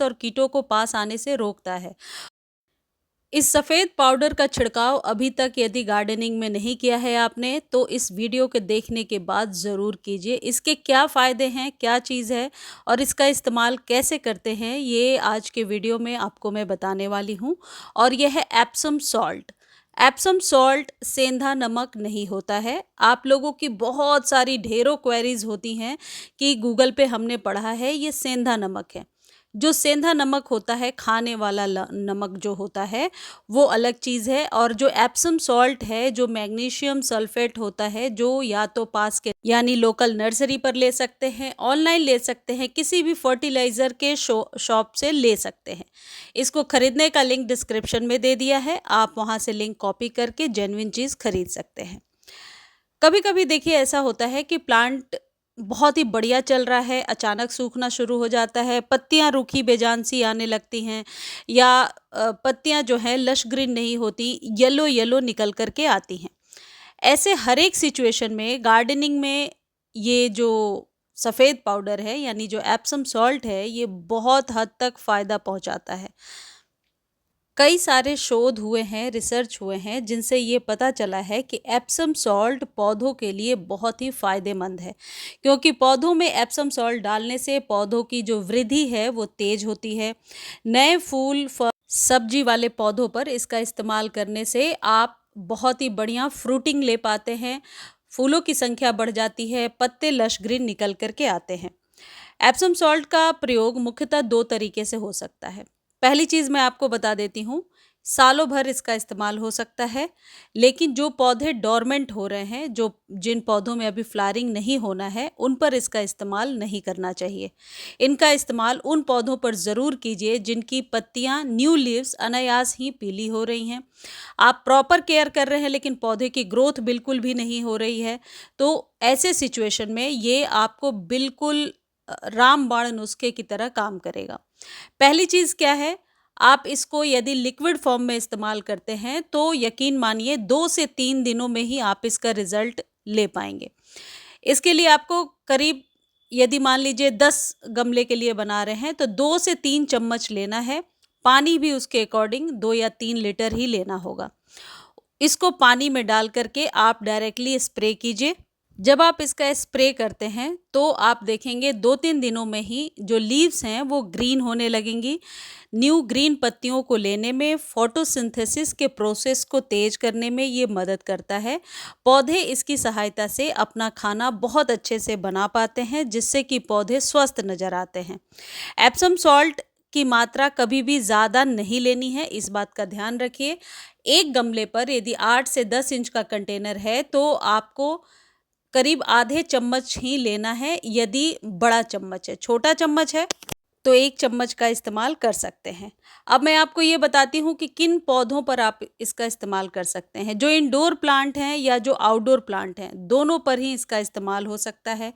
और कीटों को पास आने से रोकता है। इस सफ़ेद पाउडर का छिड़काव अभी तक यदि गार्डनिंग में नहीं किया है आपने, तो इस वीडियो के देखने के बाद ज़रूर कीजिए। इसके क्या फ़ायदे हैं, क्या चीज़ है और इसका इस्तेमाल कैसे करते हैं, ये आज के वीडियो में आपको मैं बताने वाली हूँ। और यह है एप्सम सॉल्ट। एप्सम सॉल्ट सेंधा नमक नहीं होता है। आप लोगों की बहुत सारी ढेरों क्वेरीज़ होती हैं कि गूगल पे हमने पढ़ा है ये सेंधा नमक है। जो सेंधा नमक होता है, खाने वाला नमक जो होता है, वो अलग चीज़ है। और जो एप्सम सॉल्ट है, जो मैग्नीशियम सल्फेट होता है, जो या तो पास के यानी लोकल नर्सरी पर ले सकते हैं, ऑनलाइन ले सकते हैं, किसी भी फर्टिलाइज़र के शॉप से ले सकते हैं। इसको खरीदने का लिंक डिस्क्रिप्शन में दे दिया है, आप वहाँ से लिंक कॉपी करके जेन्युइन चीज़ खरीद सकते हैं। कभी कभी देखिए ऐसा होता है कि प्लांट बहुत ही बढ़िया चल रहा है, अचानक सूखना शुरू हो जाता है, पत्तियां रूखी बेजान सी आने लगती हैं, या पत्तियां जो हैं लश ग्रीन नहीं होती, येलो येलो निकल करके आती हैं। ऐसे हर एक सिचुएशन में गार्डनिंग में ये जो सफ़ेद पाउडर है यानी जो एप्सम सॉल्ट है, ये बहुत हद तक फ़ायदा पहुंचाता है। कई सारे शोध हुए हैं, रिसर्च हुए हैं, जिनसे ये पता चला है कि एप्सम सॉल्ट पौधों के लिए बहुत ही फ़ायदेमंद है, क्योंकि पौधों में एप्सम सॉल्ट डालने से पौधों की जो वृद्धि है वो तेज होती है। नए फूल सब्जी वाले पौधों पर इसका इस्तेमाल करने से आप बहुत ही बढ़िया फ्रूटिंग ले पाते हैं, फूलों की संख्या बढ़ जाती है, पत्ते लश ग्रीन निकल करके आते हैं। एप्सम सॉल्ट का प्रयोग मुख्यतः दो तरीके से हो सकता है। पहली चीज़ मैं आपको बता देती हूँ, सालों भर इसका इस्तेमाल हो सकता है, लेकिन जो पौधे डोरमेंट हो रहे हैं, जो जिन पौधों में अभी फ्लावरिंग नहीं होना है, उन पर इसका इस्तेमाल नहीं करना चाहिए। इनका इस्तेमाल उन पौधों पर ज़रूर कीजिए जिनकी पत्तियाँ न्यू लीव्स अनायास ही पीली हो रही हैं। आप प्रॉपर केयर कर रहे हैं लेकिन पौधे की ग्रोथ बिल्कुल भी नहीं हो रही है, तो ऐसे सिचुएशन में ये आपको बिल्कुल रामबाण नुस्खे की तरह काम करेगा। पहली चीज़ क्या है, आप इसको यदि लिक्विड फॉर्म में इस्तेमाल करते हैं तो यकीन मानिए 2 से 3 दिनों में ही आप इसका रिजल्ट ले पाएंगे। इसके लिए आपको करीब, यदि मान लीजिए 10 गमले के लिए बना रहे हैं, तो 2 से 3 चम्मच लेना है। पानी भी उसके अकॉर्डिंग 2 या 3 लीटर ही लेना होगा। इसको पानी में डाल करके आप डायरेक्टली स्प्रे कीजिए। जब आप इसका स्प्रे करते हैं तो आप देखेंगे 2-3 दिनों में ही जो लीव्स हैं वो ग्रीन होने लगेंगी। न्यू ग्रीन पत्तियों को लेने में, फोटोसिंथेसिस के प्रोसेस को तेज करने में ये मदद करता है। पौधे इसकी सहायता से अपना खाना बहुत अच्छे से बना पाते हैं, जिससे कि पौधे स्वस्थ नज़र आते हैं। एप्सम सॉल्ट की मात्रा कभी भी ज़्यादा नहीं लेनी है, इस बात का ध्यान रखिए। एक गमले पर यदि 8 से 10 इंच का कंटेनर है तो आपको करीब आधे चम्मच ही लेना है। यदि बड़ा चम्मच है, छोटा चम्मच है तो 1 चम्मच का इस्तेमाल कर सकते हैं। अब मैं आपको ये बताती हूँ कि किन पौधों पर आप इसका इस्तेमाल कर सकते हैं। जो इंडोर प्लांट हैं या जो आउटडोर प्लांट हैं, दोनों पर ही इसका इस्तेमाल हो सकता है।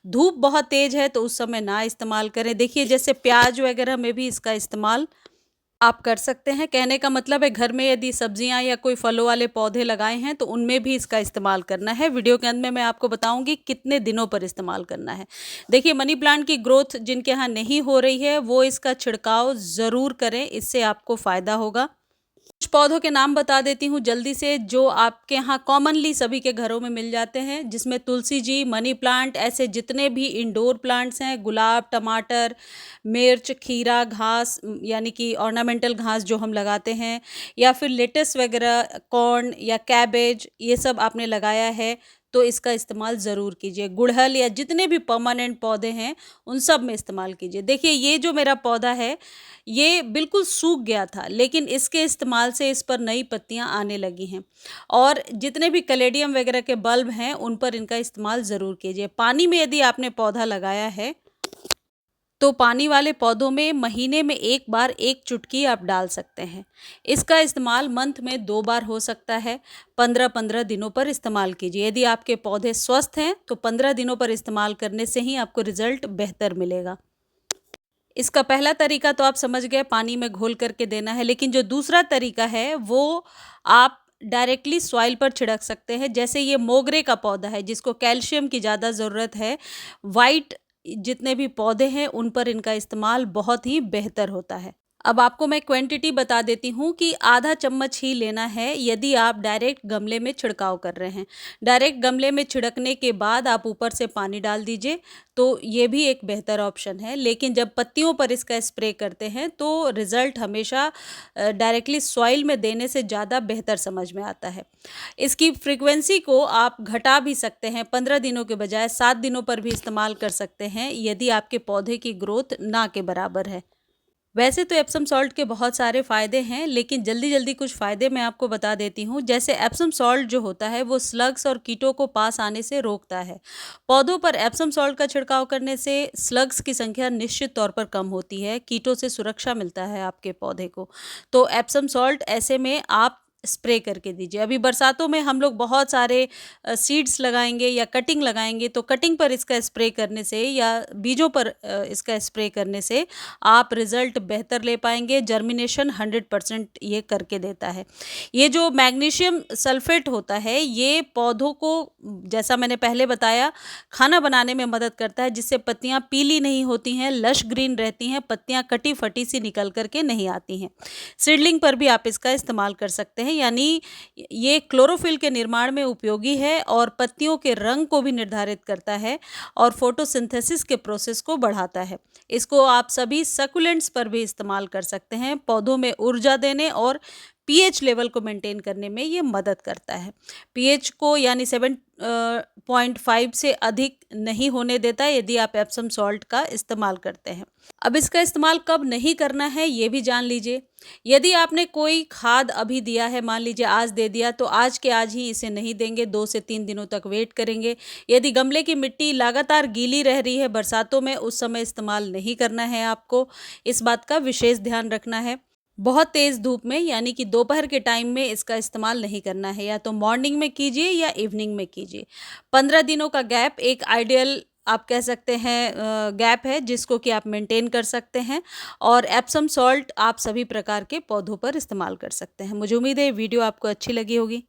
धूप बहुत तेज है तो उस समय ना इस्तेमाल करें। देखिए जैसे प्याज वगैरह में भी इसका इस्तेमाल आप कर सकते हैं। कहने का मतलब है घर में यदि सब्जियां या कोई फलों वाले पौधे लगाए हैं तो उनमें भी इसका इस्तेमाल करना है। वीडियो के अंत में मैं आपको बताऊंगी कितने दिनों पर इस्तेमाल करना है। देखिए मनी प्लांट की ग्रोथ जिनके यहाँ नहीं हो रही है वो इसका छिड़काव ज़रूर करें, इससे आपको फ़ायदा होगा। कुछ पौधों के नाम बता देती हूँ जल्दी से, जो आपके यहाँ कॉमनली सभी के घरों में मिल जाते हैं, जिसमें तुलसी जी, मनी प्लांट, ऐसे जितने भी इंडोर प्लांट्स हैं, गुलाब, टमाटर, मिर्च, खीरा, घास यानी कि ऑर्नामेंटल घास जो हम लगाते हैं, या फिर लेटस वगैरह, कॉर्न या कैबेज, ये सब आपने लगाया है तो इसका इस्तेमाल ज़रूर कीजिए। गुड़हल या जितने भी परमानेंट पौधे हैं उन सब में इस्तेमाल कीजिए। देखिए ये जो मेरा पौधा है ये बिल्कुल सूख गया था, लेकिन इसके इस्तेमाल से इस पर नई पत्तियां आने लगी हैं। और जितने भी कैलेडियम वगैरह के बल्ब हैं उन पर इनका इस्तेमाल ज़रूर कीजिए। पानी में यदि आपने पौधा लगाया है तो पानी वाले पौधों में महीने में 1 बार 1 चुटकी आप डाल सकते हैं। इसका इस्तेमाल मंथ में 2 बार हो सकता है। 15-15 दिनों पर इस्तेमाल कीजिए। यदि आपके पौधे स्वस्थ हैं तो 15 दिनों पर इस्तेमाल करने से ही आपको रिजल्ट बेहतर मिलेगा। इसका पहला तरीका तो आप समझ गए, पानी में घोल करके देना है। लेकिन जो दूसरा तरीका है वो आप डायरेक्टली सॉइल पर छिड़क सकते हैं। जैसे ये मोगरे का पौधा है जिसको कैल्शियम की ज़्यादा ज़रूरत है, वाइट जितने भी पौधे हैं उन पर इनका इस्तेमाल बहुत ही बेहतर होता है। अब आपको मैं क्वांटिटी बता देती हूँ कि आधा चम्मच ही लेना है यदि आप डायरेक्ट गमले में छिड़काव कर रहे हैं। डायरेक्ट गमले में छिड़कने के बाद आप ऊपर से पानी डाल दीजिए, तो ये भी एक बेहतर ऑप्शन है। लेकिन जब पत्तियों पर इसका स्प्रे करते हैं तो रिज़ल्ट हमेशा डायरेक्टली सॉइल में देने से ज़्यादा बेहतर समझ में आता है। इसकी फ्रीक्वेंसी को आप घटा भी सकते हैं, 15 दिनों के बजाय 7 दिनों पर भी इस्तेमाल कर सकते हैं यदि आपके पौधे की ग्रोथ ना के बराबर है। वैसे तो एप्सम सॉल्ट के बहुत सारे फ़ायदे हैं, लेकिन जल्दी-जल्दी कुछ फ़ायदे मैं आपको बता देती हूँ। जैसे एप्सम सॉल्ट जो होता है वो स्लग्स और कीटों को पास आने से रोकता है। पौधों पर एप्सम सॉल्ट का छिड़काव करने से स्लग्स की संख्या निश्चित तौर पर कम होती है, कीटों से सुरक्षा मिलता है आपके पौधे को। तो एप्सम सॉल्ट ऐसे में आप स्प्रे करके दीजिए। अभी बरसातों में हम लोग बहुत सारे सीड्स लगाएँगे या कटिंग लगाएँगे, तो कटिंग पर इसका स्प्रे करने से या बीजों पर इसका स्प्रे करने से आप रिज़ल्ट बेहतर ले पाएँगे। जर्मिनेशन 100% ये करके देता है। ये जो मैग्नीशियम सल्फ़ेट होता है, ये पौधों को जैसा मैंने पहले बताया, खाना बनाने में मदद करता है, जिससे पत्तियाँ पीली नहीं होती हैं, लश ग्रीन रहती हैं, पत्तियाँ कटी-फटी सी निकल कर के नहीं आती हैं। सीडलिंग पर भी आप इसका इस्तेमाल कर सकते हैं, यानी ये क्लोरोफिल के निर्माण में उपयोगी है और पत्तियों के रंग को भी निर्धारित करता है और फोटोसिंथेसिस के प्रोसेस को बढ़ाता है। इसको आप सभी सक्युलेंट्स पर भी इस्तेमाल कर सकते हैं। पौधों में ऊर्जा देने और पीएच लेवल को मेंटेन करने में ये मदद करता है। पीएच को यानी 7.5 से अधिक नहीं होने देता यदि आप एप्सम सॉल्ट का इस्तेमाल करते हैं। अब इसका इस्तेमाल कब नहीं करना है ये भी जान लीजिए। यदि आपने कोई खाद अभी दिया है, मान लीजिए आज दे दिया, तो आज के आज ही इसे नहीं देंगे, 2 से 3 दिनों तक वेट करेंगे। यदि गमले की मिट्टी लगातार गीली रह रही है बरसातों में, उस समय इस्तेमाल नहीं करना है आपको। इस बात का विशेष ध्यान रखना है। बहुत तेज़ धूप में यानी कि दोपहर के टाइम में इसका इस्तेमाल नहीं करना है, या तो मॉर्निंग में कीजिए या इवनिंग में कीजिए। 15 दिनों का गैप एक आइडियल आप कह सकते हैं गैप है जिसको कि आप मेंटेन कर सकते हैं, और एप्सम सॉल्ट आप सभी प्रकार के पौधों पर इस्तेमाल कर सकते हैं। मुझे उम्मीद है ये वीडियो आपको अच्छी लगी होगी।